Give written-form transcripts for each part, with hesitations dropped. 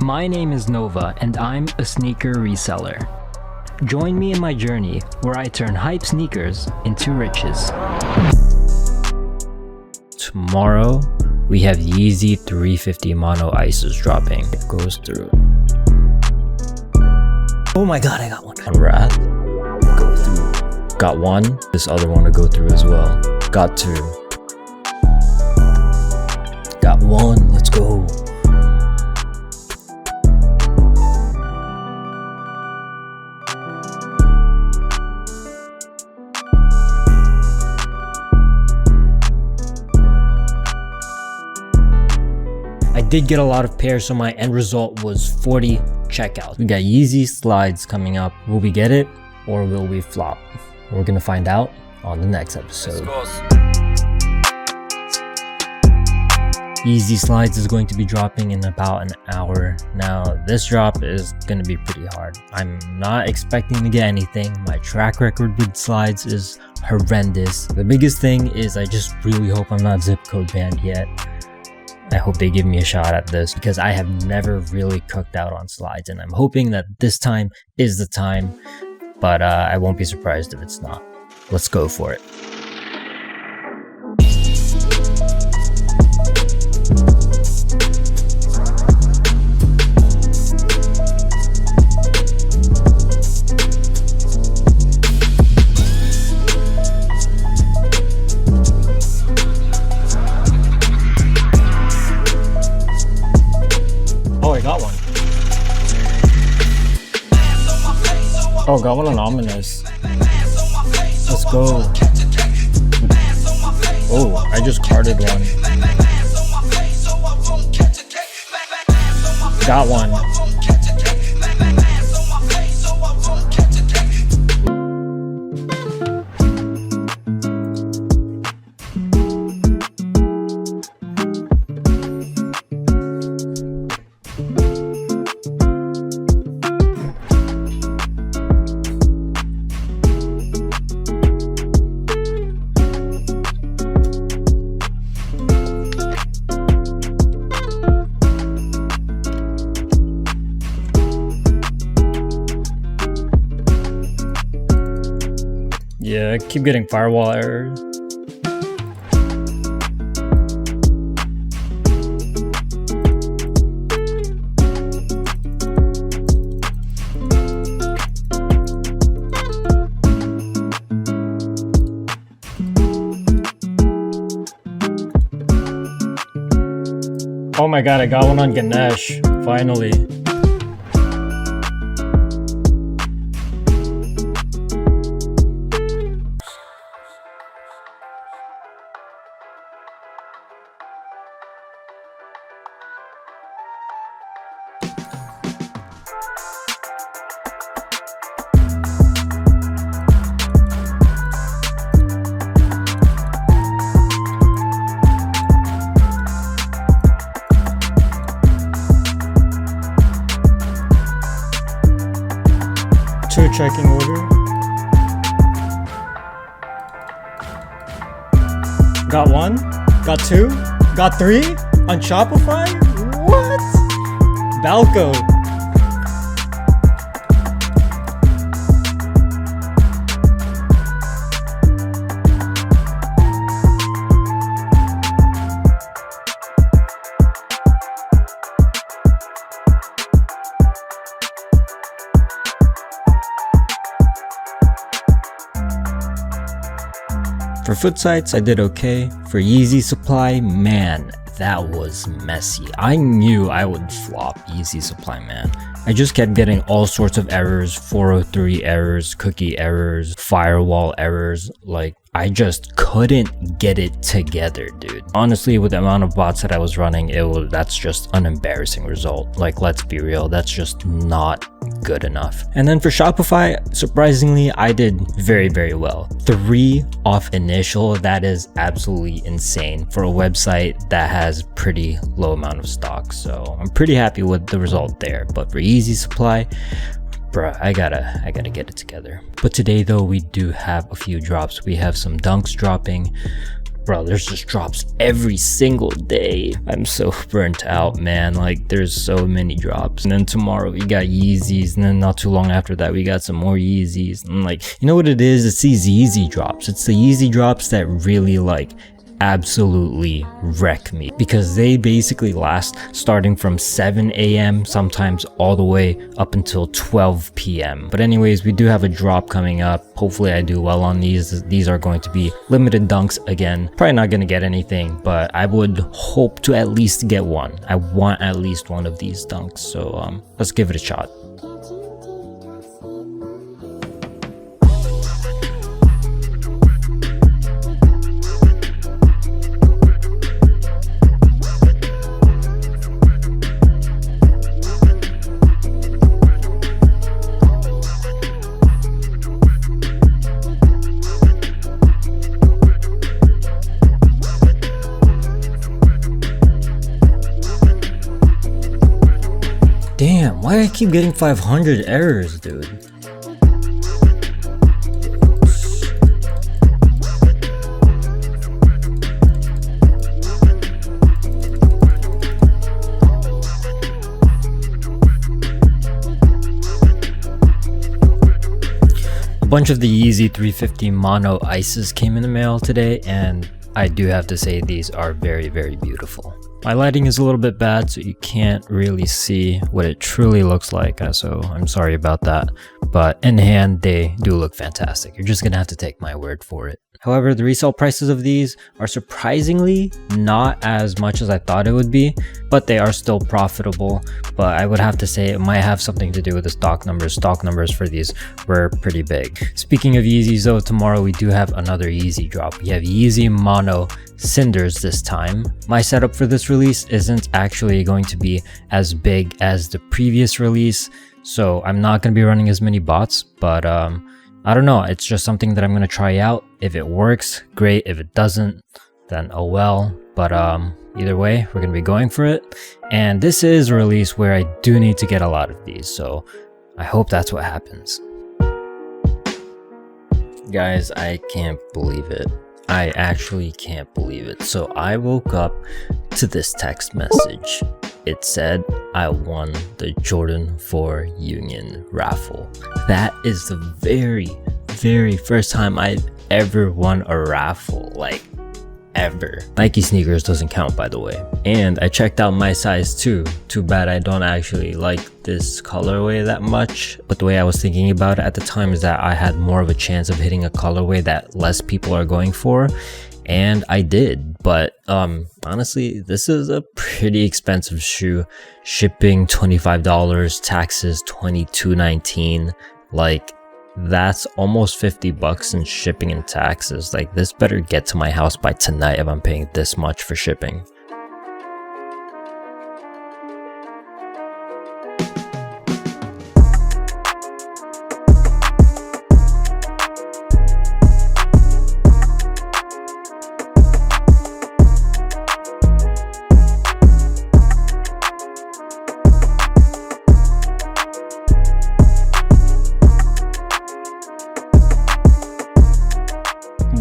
My name is Nova and I'm a sneaker reseller. Join me in my journey where I turn hype sneakers into riches. Tomorrow, we have Yeezy 350 mono ices dropping. It goes through. Oh my god, I got one. Wrath. Go through. Got one. This other one to go through as well. Got two. Got one. Let's go. I did get a lot of pairs, so my end result was 40 checkouts. We got Yeezy slides coming up. Will we get it or will we flop? We're gonna find out on the next episode. Yeezy slides is going to be dropping in about an hour. Now, this drop is gonna be pretty hard. I'm not expecting to get anything. My track record with slides is horrendous. The biggest thing is I just really hope I'm not zip code banned yet. I hope they give me a shot at this because I have never really cooked out on slides, and I'm hoping that this time is the time, but I won't be surprised if it's not. Let's go for it. Oh, got one on ominous. Let's go. Oh, I just carded one. Got one. Yeah, I keep getting firewall errors. Oh my god, I got one on Ganesh, finally. Checking order. Got one, got two, got three on Shopify? What? Balko. For foot sites, I did okay. For Yeezy supply, man, that was messy. I knew I would flop Yeezy supply, man. I just kept getting all sorts of errors, 403 errors, cookie errors, firewall errors. Like, I just couldn't get it together, dude. Honestly, with the amount of bots that I was running, that's just an embarrassing result. Like, let's be real, that's just not good enough. And then for Shopify, surprisingly, I did very, very well. 3 off initial, that is absolutely insane for a website that has pretty low amount of stock. So I'm pretty happy with the result there. But for Yeezy supply, bruh, I gotta get it together. But today though, we do have a few drops. We have some dunks dropping. bro, there's just drops every single day. I'm so burnt out, man. Like, there's so many drops. And then tomorrow we got Yeezys, and then not too long after that we got some more Yeezys. And like, you know what it is? It's these Yeezy drops. It's the Yeezy drops that really like absolutely wreck me, because they basically last starting from 7 a.m. sometimes all the way up until 12 p.m. But anyways, we do have a drop coming up. Hopefully I do well on these. These are going to be limited dunks again. Probably not going to get anything, but I would hope to at least get one. I want at least one of these dunks, so let's give it a shot. Damn, why do I keep getting 500 errors, dude? A bunch of the Yeezy 350 mono ices came in the mail today, and I do have to say these are very, very beautiful. My lighting is a little bit bad, so you can't really see what it truly looks like, so I'm sorry about that. But in hand, they do look fantastic. You're just gonna have to take my word for it. However, the resale prices of these are surprisingly not as much as I thought it would be, but they are still profitable. But I would have to say it might have something to do with the stock numbers. Stock numbers for these were pretty big. Speaking of Yeezys though, tomorrow we do have another Yeezy drop. We have Yeezy Mono Cinders this time. My setup for this release isn't actually going to be as big as the previous release, so I'm not going to be running as many bots, but I don't know, it's just something that I'm going to try out. If it works, great. If it doesn't, then oh well. But either way, we're going to be going for it. And this is a release where I do need to get a lot of these, so I hope that's what happens. Guys, I can't believe it. I actually can't believe it. So I woke up to this text message. It said, I won the Jordan 4 Union raffle. That is the very, very first time I've ever won a raffle, like ever. Nike sneakers doesn't count, by the way. And I checked out my size too. Too bad I don't actually like this colorway that much. But the way I was thinking about it at the time is that I had more of a chance of hitting a colorway that less people are going for. And I did, but honestly, this is a pretty expensive shoe. Shipping $25, taxes $22.19. Like, that's almost $50 in shipping and taxes. Like, this better get to my house by tonight if I'm paying this much for shipping.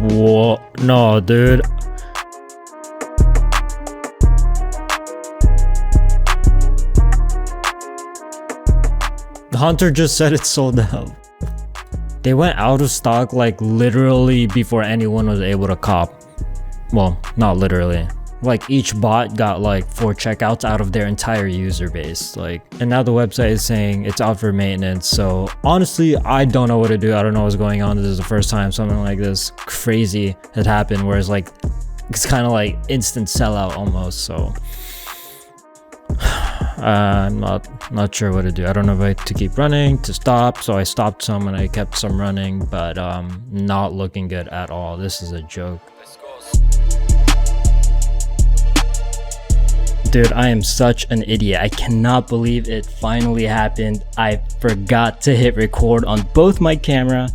What? No, dude. The Hunter just said it sold out. They went out of stock like literally before anyone was able to cop. Well, not literally. Like each bot got like 4 checkouts out of their entire user base. Like, and now the website is saying it's out for maintenance. So honestly, I don't know what to do. I don't know what's going on. This is the first time something like this crazy had happened, whereas like it's kind of like instant sellout almost. So I'm not sure what to do. I don't know if I to keep running, to stop. So I stopped some and I kept some running, but not looking good at all. This is a joke. Dude, I am such an idiot. I cannot believe it finally happened. I forgot to hit record on both my camera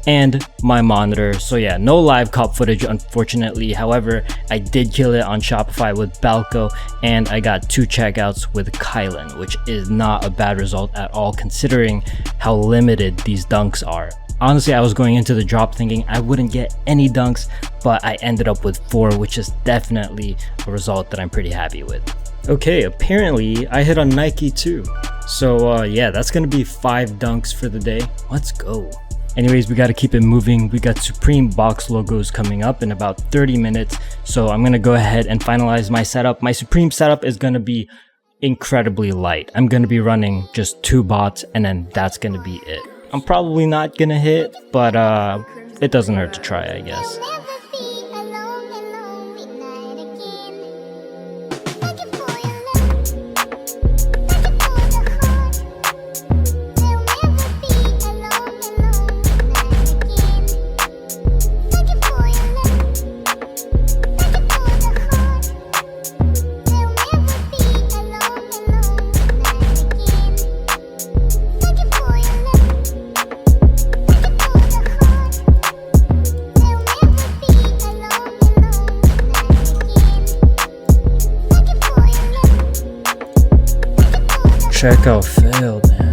and my monitor. So yeah, no live cop footage, unfortunately. However, I did kill it on Shopify with Balko, and I got 2 checkouts with kylin, which is not a bad result at all considering how limited these dunks are. Honestly, I was going into the drop thinking I wouldn't get any dunks, but I ended up with 4, which is definitely a result that I'm pretty happy with. Okay, apparently I hit on Nike too. So yeah, that's gonna be 5 dunks for the day. Let's go. Anyways, we gotta keep it moving. We got Supreme box logos coming up in about 30 minutes. So I'm gonna go ahead and finalize my setup. My Supreme setup is gonna be incredibly light. I'm gonna be running just 2 bots and then that's gonna be it. I'm probably not gonna hit, but it doesn't hurt to try, I guess. Checkout failed, man.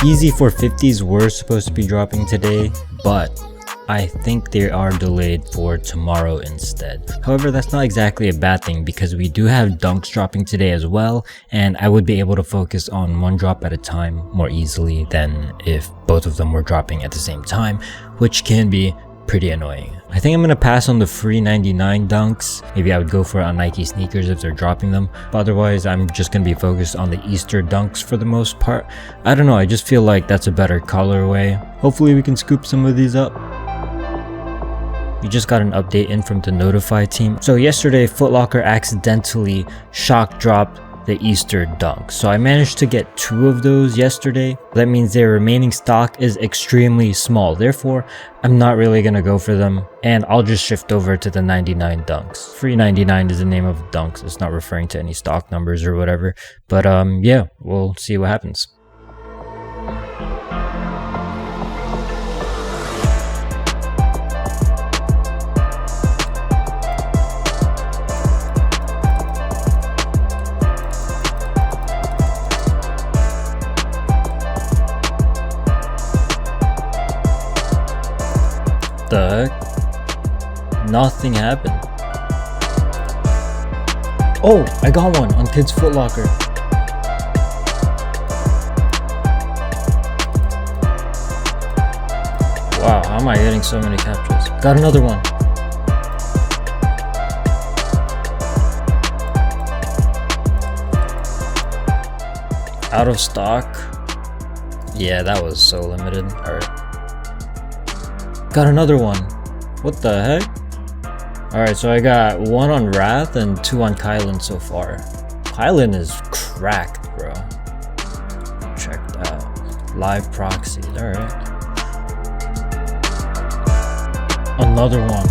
Yeezy 450s were supposed to be dropping today, but I think they are delayed for tomorrow instead. However, that's not exactly a bad thing because we do have dunks dropping today as well, and I would be able to focus on one drop at a time more easily than if both of them were dropping at the same time, which can be pretty annoying. I think I'm gonna pass on the free 99 dunks. Maybe I would go for it on Nike sneakers if they're dropping them, but otherwise I'm just gonna be focused on the Easter dunks for the most part. I don't know, I just feel like that's a better colorway. Hopefully we can scoop some of these up. We just got an update in from the Notify team. So yesterday Foot Locker accidentally shock dropped the Easter dunks. So I managed to get 2 of those yesterday. That means their remaining stock is extremely small. Therefore, I'm not really gonna go for them and I'll just shift over to the 99 dunks. Free 99 is the name of dunks. It's not referring to any stock numbers or whatever. But yeah, we'll see what happens. The heck? Nothing happened. Oh, I got one on Kids Foot Locker. Wow, how am I getting so many captures? Got another one. Out of stock. Yeah, that was so limited. Alright. Got another one. What the heck? Alright, so I got 1 on Wrath and 2 on Kylin so far. Kylin is cracked, bro. Check that. Live proxies, alright. Another one.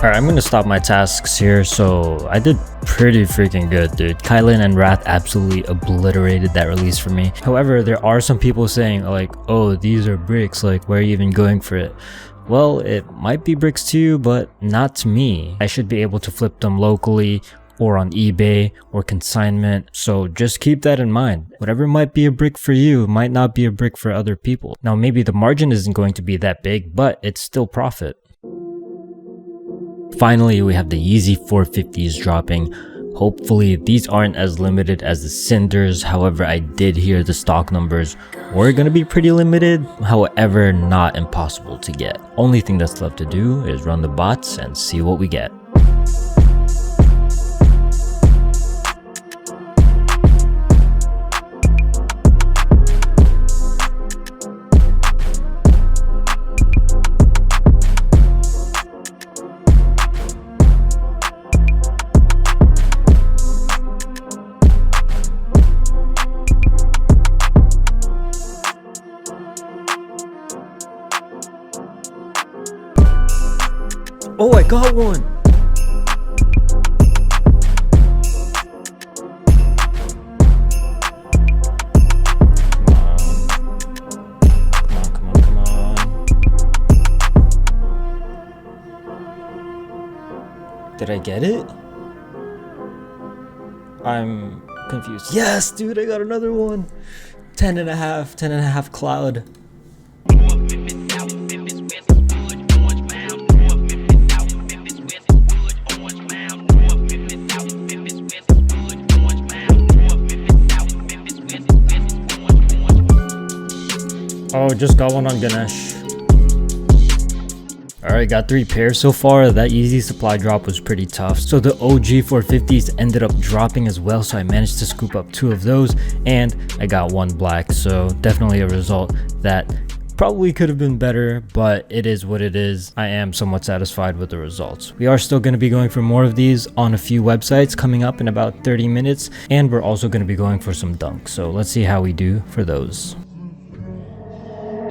Alright, I'm gonna stop my tasks here. So I did pretty freaking good, dude. Kylin and Wrath absolutely obliterated that release for me. However, there are some people saying like, oh, these are bricks, like why are you even going for it? Well, it might be bricks to you, but not to me. I should be able to flip them locally or on eBay or consignment, so just keep that in mind. Whatever might be a brick for you might not be a brick for other people. Now maybe the margin isn't going to be that big, but it's still profit. Finally, we have the Yeezy 450s dropping. Hopefully these aren't as limited as the Cinders, however I did hear the stock numbers were gonna be pretty limited, however not impossible to get. Only thing that's left to do is run the bots and see what we get. Oh, I got one! Come on. Did I get it? I'm confused. Yes, dude, I got another one. 10.5 cloud. Oh, just got one on Ganesh. Alright, got 3 pairs so far. That Yeezy supply drop was pretty tough. So the OG 450s ended up dropping as well, so I managed to scoop up 2 of those, and I got 1 black. So definitely a result that probably could have been better, but it is what it is. I am somewhat satisfied with the results. We are still going to be going for more of these on a few websites coming up in about 30 minutes, and we're also going to be going for some dunks. So let's see how we do for those.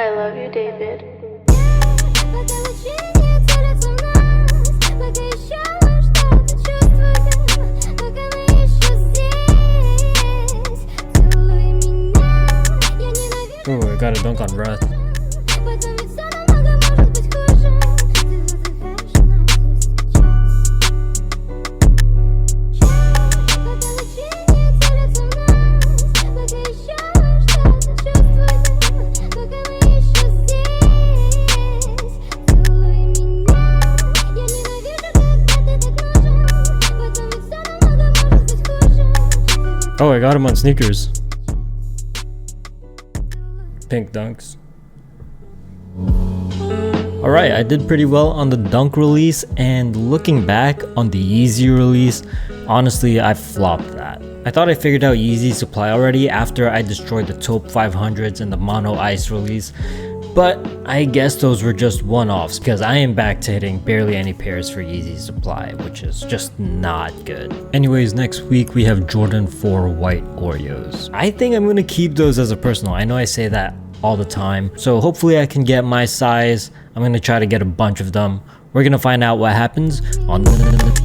I love you, David. Oh, I got a dunk on Wrath. Oh, I got him on sneakers. Pink dunks. Alright, I did pretty well on the dunk release, and looking back on the Yeezy release, honestly I flopped that. I thought I figured out Yeezy supply already after I destroyed the taupe 500s and the mono ice release, but I guess those were just one-offs because I am back to hitting barely any pairs for Yeezy supply, which is just not good. Anyways, next week we have Jordan 4 white Oreos. I think I'm gonna keep those as a personal. I know I say that all the time, so hopefully I can get my size. I'm gonna try to get a bunch of them. We're gonna find out what happens on the